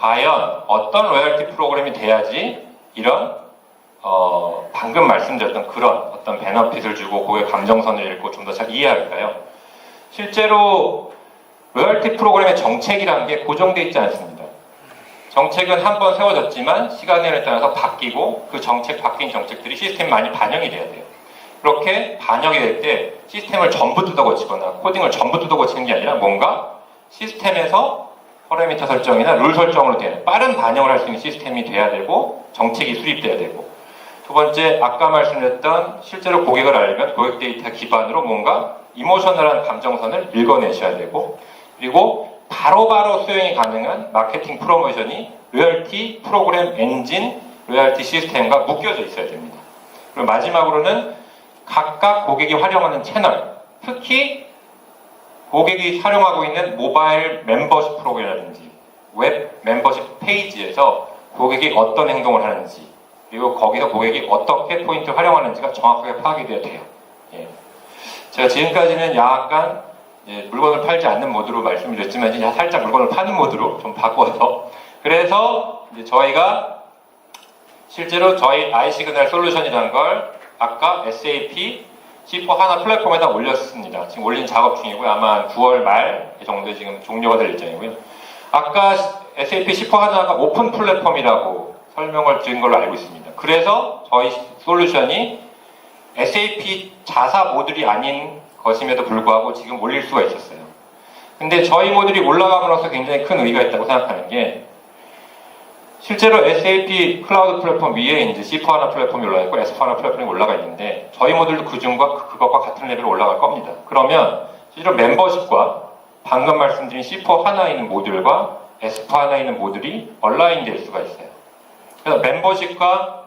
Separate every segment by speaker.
Speaker 1: 과연 어떤 로열티 프로그램이 돼야지 이런 방금 말씀드렸던 그런 어떤 베너핏을 주고 고객 감정선을 읽고 좀 더 잘 이해할까요? 실제로 로열티 프로그램의 정책이라는 게 고정되어 있지 않습니다. 정책은 한번 세워졌지만 시간에 따라서 바뀌고 그 바뀐 정책들이 시스템에 많이 반영이 돼야 돼요. 그렇게 반영이 될 때 시스템을 전부 뜯어고치거나 코딩을 전부 뜯어고치는 게 아니라 뭔가 시스템에서 파라미터 설정이나 룰 설정으로 된 빠른 반영을 할 수 있는 시스템이 돼야 되고 정책이 수립돼야 되고, 두 번째 아까 말씀드렸던 실제로 고객을 알면 고객 데이터 기반으로 뭔가 이모셔널한 감정선을 읽어내셔야 되고, 그리고 바로바로 수행이 가능한 마케팅 프로모션이 로열티 프로그램 엔진, 로열티 시스템과 묶여져 있어야 됩니다. 그리고 마지막으로는 각각 고객이 활용하는 채널, 특히 고객이 활용하고 있는 모바일 멤버십 프로그램이라든지 웹 멤버십 페이지에서 고객이 어떤 행동을 하는지, 그리고 거기서 고객이 어떻게 포인트를 활용하는지가 정확하게 파악이 되어야 돼요. 예. 제가 지금까지는 약간 물건을 팔지 않는 모드로 말씀을 드렸지만 이제 살짝 물건을 파는 모드로 좀 바꿔서, 그래서 이제 저희가 실제로 저희 아이시그널 솔루션이라는 걸 아까 SAP C4 하나 플랫폼에다 올렸습니다. 지금 올린 작업 중이고요. 아마 9월 말 정도에 지금 종료가 될 예정이고요. 아까 SAP C4 하나가 오픈 플랫폼이라고 설명을 드린 걸로 알고 있습니다. 그래서 저희 솔루션이 SAP 자사 모듈이 아닌 것임에도 불구하고 지금 올릴 수가 있었어요. 근데 저희 모듈이 올라감으로써 굉장히 큰 의미가 있다고 생각하는 게, 실제로 SAP 클라우드 플랫폼 위에 이제 C4HANA 플랫폼이 올라가 있고 S4HANA 플랫폼이 올라가 있는데 저희 모듈도 그것과 같은 레벨로 올라갈 겁니다. 그러면 실제로 멤버십과 방금 말씀드린 C4HANA에 있는 모듈과 S4HANA에 있는 모듈이 얼라인 될 수가 있어요. 그래서 멤버십과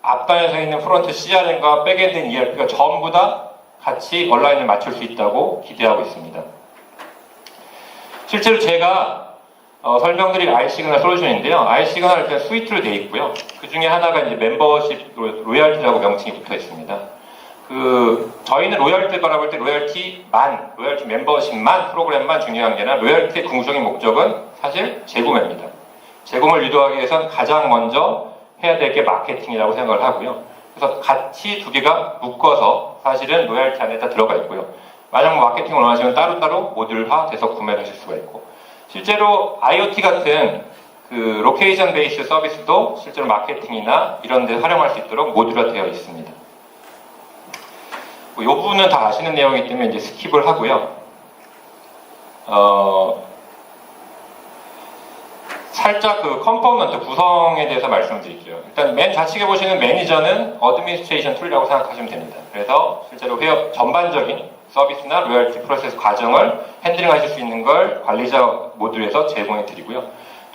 Speaker 1: 앞단에서 있는 프론트 CRM과 백엔드 ERP가 전부 다 같이 얼라인을 맞출 수 있다고 기대하고 있습니다. 실제로 제가 설명드릴 아이시그널 솔루션인데요. 아이시그널 그냥 스위트로 되어 있고요. 그 중에 하나가 이제 멤버십 로열티라고 명칭이 붙어 있습니다. 저희는 로열티를 바라볼 때 로열티 멤버십만, 프로그램만 중요한 게 아니라 로열티의 궁극적인 목적은 사실 재구매입니다. 재구매를 유도하기 위해서는 가장 먼저 해야 될 게 마케팅이라고 생각을 하고요. 그래서 같이 두 개가 묶어서 사실은 로열티 안에 다 들어가 있고요. 만약 마케팅을 원하시면 따로따로 모듈화 돼서 구매를 하실 수가 있고, 실제로 IoT 같은 그 로케이션 베이스 서비스도 실제로 마케팅이나 이런 데 활용할 수 있도록 모듈화 되어 있습니다. 이 부분은 다 아시는 내용이기 때문에 이제 스킵을 하고요. 살짝 그 컴포넌트 구성에 대해서 말씀드릴게요. 일단 맨 좌측에 보시는 매니저는 어드미니스트레이션 툴이라고 생각하시면 됩니다. 그래서 실제로 회업 전반적인 서비스나 로열티 프로세스 과정을 핸들링하실 수 있는 걸 관리자 모듈에서 제공해 드리고요.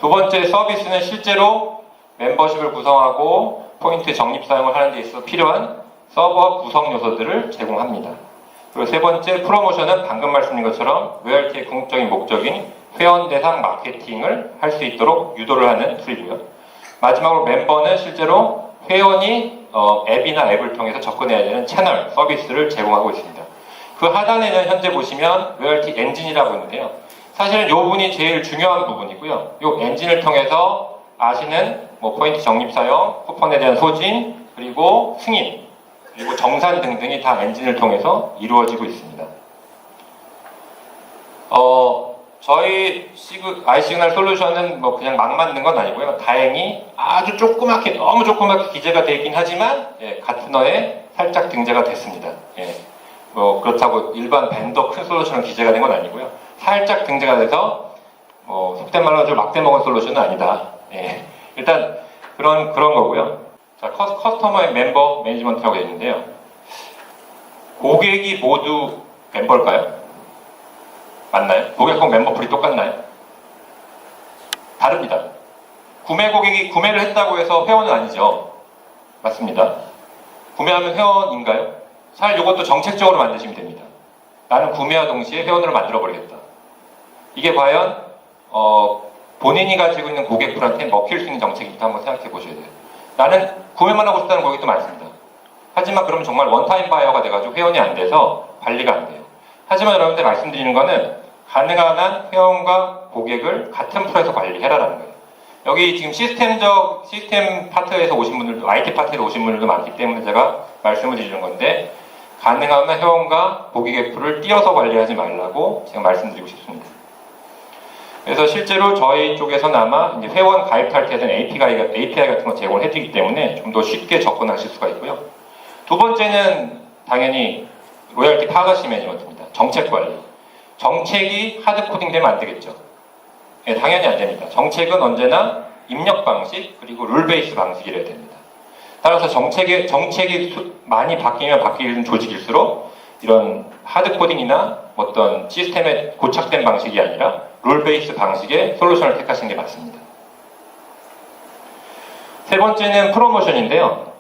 Speaker 1: 두 번째 서비스는 실제로 멤버십을 구성하고 포인트 적립 사용을 하는 데 있어서 필요한 서버 구성 요소들을 제공합니다. 그리고 세 번째 프로모션은 방금 말씀드린 것처럼 로열티의 궁극적인 목적인 회원 대상 마케팅을 할 수 있도록 유도를 하는 툴이고요. 마지막으로 멤버는 실제로 회원이 앱이나 앱을 통해서 접근해야 되는 채널, 서비스를 제공하고 있습니다. 그 하단에는 현재 보시면 로열티 엔진이라고 있는데요. 사실은 이 부분이 제일 중요한 부분이고요. 이 엔진을 통해서 아시는 포인트 적립 사용, 쿠폰에 대한 소진, 그리고 승인, 그리고 정산 등등이 다 엔진을 통해서 이루어지고 있습니다. 저희 아이시그널 솔루션은 그냥 막 만든 건 아니고요. 다행히 아주 조그맣게, 너무 조그맣게 기재가 되어 있긴 하지만 가트너에 살짝 등재가 됐습니다. 그렇다고 일반 벤더 큰 솔루션은 기재가 된 건 아니고요. 살짝 등재가 돼서 속된 말로 좀 막대 먹은 솔루션은 아니다. 일단 그런 거고요. 자, 커스터머의 멤버 매니지먼트라고 되어 있는데요. 고객이 모두 멤버일까요? 맞나요? 고객하고 멤버풀이 똑같나요? 다릅니다. 구매 고객이 구매를 했다고 해서 회원은 아니죠. 맞습니다. 구매하면 회원인가요? 사실 이것도 정책적으로 만드시면 됩니다. 나는 구매와 동시에 회원으로 만들어버리겠다. 이게 과연 본인이 가지고 있는 고객들한테 먹힐 수 있는 정책인지 한번 생각해 보셔야 돼요. 나는 구매만 하고 싶다는 고객도 많습니다. 하지만 그러면 정말 원타임 바이어가 돼가지고 회원이 안 돼서 관리가 안 돼요. 하지만 여러분들 말씀드리는 거는 가능한 한 회원과 고객을 같은 풀에서 관리해라라는 거예요. 여기 지금 시스템 파트에서 오신 분들도, IT 파트에서 오신 분들도 많기 때문에 제가 말씀을 드리는 건데, 가능하면 회원과 고객 F를 띄어서 관리하지 말라고 제가 말씀드리고 싶습니다. 그래서 실제로 저희 쪽에서는 아마 이제 회원 가입할 때는 API 같은 거 제공을 해드리기 때문에 좀 더 쉽게 접근하실 수가 있고요. 두 번째는 당연히 로열티 파가시 매니지먼트입니다. 정책 관리. 정책이 하드코딩 되면 안 되겠죠. 네, 당연히 안 됩니다. 정책은 언제나 입력 방식 그리고 룰 베이스 방식이라야 됩니다. 따라서 정책이 많이 바뀌면 바뀌는 조직일수록 이런 하드코딩이나 어떤 시스템에 고착된 방식이 아니라 룰 베이스 방식의 솔루션을 택하시는 게 맞습니다. 세 번째는 프로모션인데요.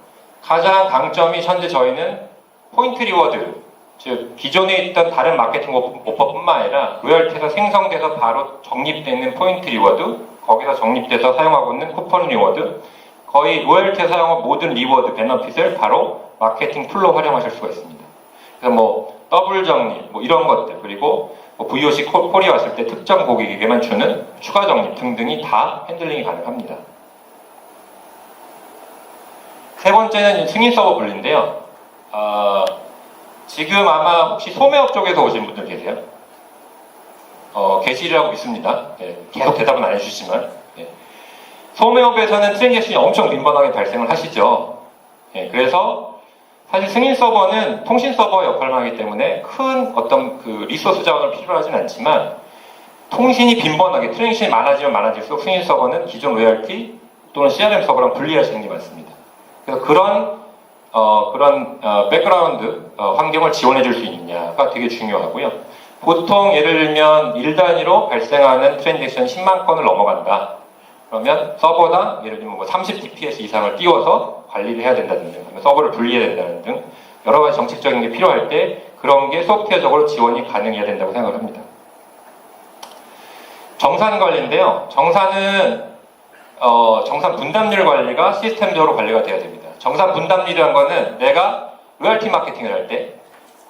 Speaker 1: 가장 강점이 현재 저희는 포인트 리워드, 즉 기존에 있던 다른 마케팅 오퍼뿐만 아니라 로열티에서 생성돼서 바로 적립되는 포인트 리워드, 거기서 적립돼서 사용하고 있는 쿠폰 리워드, 거의 로열티에서 사용한 모든 리워드, 베너핏을 바로 마케팅 툴로 활용하실 수가 있습니다. 그래서 뭐 더블 적립, 뭐 이런 것들, 그리고 뭐 VOC 콜이 왔을 때 특정 고객에게만 주는 추가 적립 등등이 다 핸들링이 가능합니다. 세 번째는 승인 서버 분리인데요. 지금 아마 혹시 소매업 쪽에서 오신 분들 계세요? 계시리라고 믿습니다. 네, 계속 대답은 안 해주시지만. 네. 소매업에서는 트랜잭션이 엄청 빈번하게 발생을 하시죠. 네, 그래서 사실 승인 서버는 통신 서버 역할만 하기 때문에 큰 어떤 그 리소스 자원을 필요로 하진 않지만 통신이 빈번하게 트랜잭션이 많아지면 많아질수록 승인 서버는 기존 로열티 또는 CRM 서버랑 분리하시는 게 맞습니다. 그래서 그런 백그라운드 환경을 지원해 줄 수 있느냐가 되게 중요하고요. 보통 예를 들면 1단위로 발생하는 트랜잭션 10만 건을 넘어간다. 그러면 서버당 예를 들면 뭐 30 DPS 이상을 띄워서 관리를 해야 된다든지 서버를 분리해야 된다는 등 여러 가지 정책적인 게 필요할 때 그런 게 소프트웨어적으로 지원이 가능해야 된다고 생각을 합니다. 정산 관리인데요. 정산은 정산 분담률 관리가 시스템적으로 관리가 돼야 됩니다. 정산 분담률이라는 거는 내가 로열티 마케팅을 할 때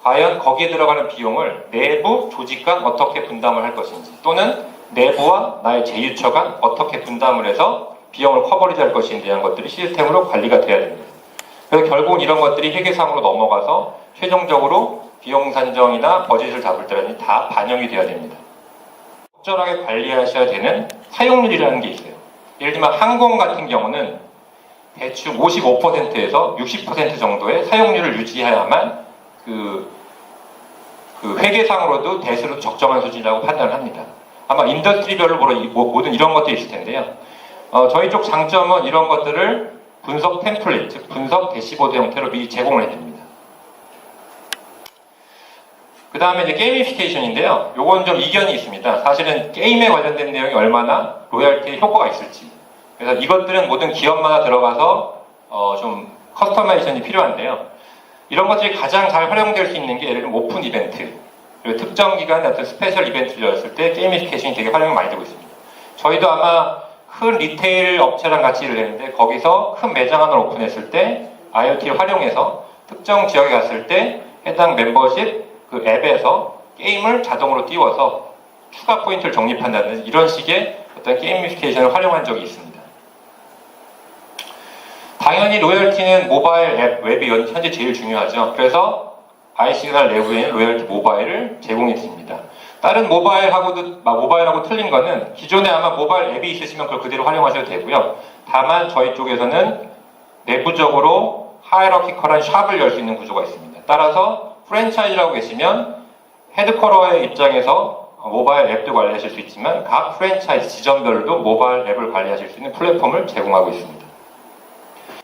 Speaker 1: 과연 거기에 들어가는 비용을 내부 조직 간 어떻게 분담을 할 것인지 또는 내부와 나의 제휴처 간 어떻게 분담을 해서 비용을 커버리지 할 것인지에 대한 것들이 시스템으로 관리가 돼야 됩니다. 그래서 결국은 이런 것들이 회계상으로 넘어가서 최종적으로 비용 산정이나 버짓을 잡을 때는 다 반영이 돼야 됩니다. 적절하게 관리하셔야 되는 사용률이라는 게 있어요. 예를 들면 항공 같은 경우는 대충 55%에서 60% 정도의 사용률을 유지해야만 그 회계상으로도 대수로 적정한 수준이라고 판단을 합니다. 아마 인더스트리별로 모든 이런 것들이 있을 텐데요. 저희 쪽 장점은 이런 것들을 분석 템플릿, 즉 분석 대시보드 형태로 미리 제공을 해드립니다. 그 다음에 이제 게이미피케이션인데요. 요건 좀 이견이 있습니다. 사실은 게임에 관련된 내용이 얼마나 로열티에 효과가 있을지. 그래서 이것들은 모든 기업마다 들어가서 좀 커스터마이제이션이 필요한데요. 이런 것들이 가장 잘 활용될 수 있는 게 예를 들면 오픈 이벤트, 그리고 특정 기간에 어떤 스페셜 이벤트를 열었을 때 게이미피케이션이 되게 활용이 많이 되고 있습니다. 저희도 아마 큰 리테일 업체랑 같이 일을 했는데 거기서 큰 매장 하나를 오픈했을 때 IoT를 활용해서 특정 지역에 갔을 때 해당 멤버십 그 앱에서 게임을 자동으로 띄워서 추가 포인트를 적립한다는 이런 식의 어떤 게이미피케이션을 활용한 적이 있습니다. 당연히 로열티는 모바일 앱, 웹이 현재 제일 중요하죠. 그래서 i시그널 내부에는 로열티 모바일을 제공해 드립니다. 다른 모바일하고 틀린 거는 기존에 아마 모바일 앱이 있으시면 그걸 그대로 활용하셔도 되고요. 다만 저희 쪽에서는 내부적으로 하이러키컬한 샵을 열 수 있는 구조가 있습니다. 따라서 프랜차이즈라고 계시면 헤드쿼터의 입장에서 모바일 앱도 관리하실 수 있지만 각 프랜차이즈 지점별로도 모바일 앱을 관리하실 수 있는 플랫폼을 제공하고 있습니다.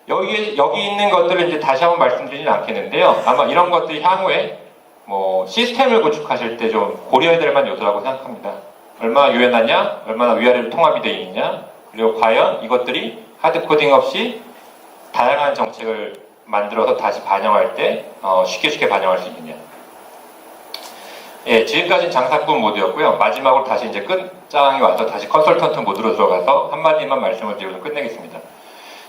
Speaker 1: 여기 있는 것들을 이제 다시 한번 말씀드리진 않겠는데요. 아마 이런 것들이 향후에 뭐 시스템을 구축하실 때 좀 고려해야 될 만한 요소라고 생각합니다. 얼마나 유연하냐, 얼마나 위아래로 통합이 되어 있느냐, 그리고 과연 이것들이 하드코딩 없이 다양한 정책을 만들어서 다시 반영할 때 쉽게 반영할 수 있느냐. 예, 지금까지는 장사꾼 모드였고요. 마지막으로 다시 이제 끝장이 와서 다시 컨설턴트 모드로 들어가서 한마디만 말씀을 드리고 끝내겠습니다.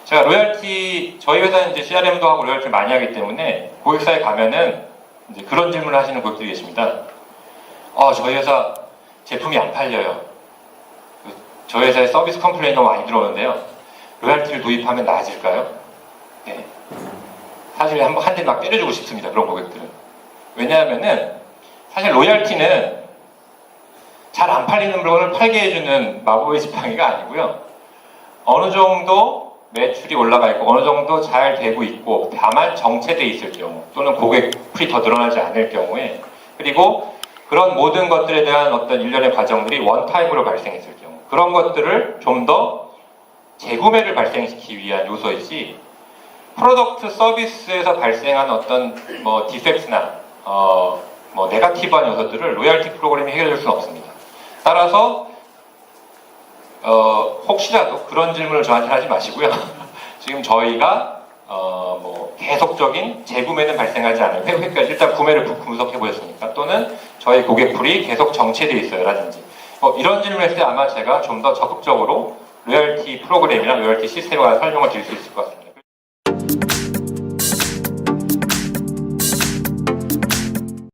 Speaker 1: 제가 로열티, 저희 회사는 이제 CRM도 하고 로열티 많이 하기 때문에 고객사에 가면은 이제 그런 질문을 하시는 고객들이 계십니다. 저희 회사 제품이 안 팔려요. 저희 회사에 서비스 컴플레인이 너무 많이 들어오는데요. 로얄티를 도입하면 나아질까요? 네. 사실 한 대 막 때려주고 싶습니다. 그런 고객들은. 왜냐하면은 사실 로얄티는 잘 안 팔리는 물건을 팔게 해주는 마법의 지팡이가 아니고요. 어느 정도 매출이 올라가 있고 어느 정도 잘 되고 있고 다만 정체돼 있을 경우 또는 고객 풀이 더 늘어나지 않을 경우에 그리고 그런 모든 것들에 대한 어떤 일련의 과정들이 원타임으로 발생했을 경우 그런 것들을 좀 더 재구매를 발생시키기 위한 요소이지 프로덕트 서비스에서 발생한 어떤 뭐 디펙트나 뭐 네거티브한 요소들을 로얄티 프로그램이 해결할 수는 없습니다. 따라서 혹시라도 그런 질문을 저한테 하지 마시고요. 지금 저희가 뭐 계속적인 재구매는 발생하지 않아요. 회까지 일단 구매를 분석해 보셨으니까 또는 저희 고객풀이 계속 정체되어 있어요라든지 이런 질문을 했을 때 아마 제가 좀 더 적극적으로 로열티 프로그램이나 로열티 시스템에 관한 설명을 드릴 수 있을 것 같습니다.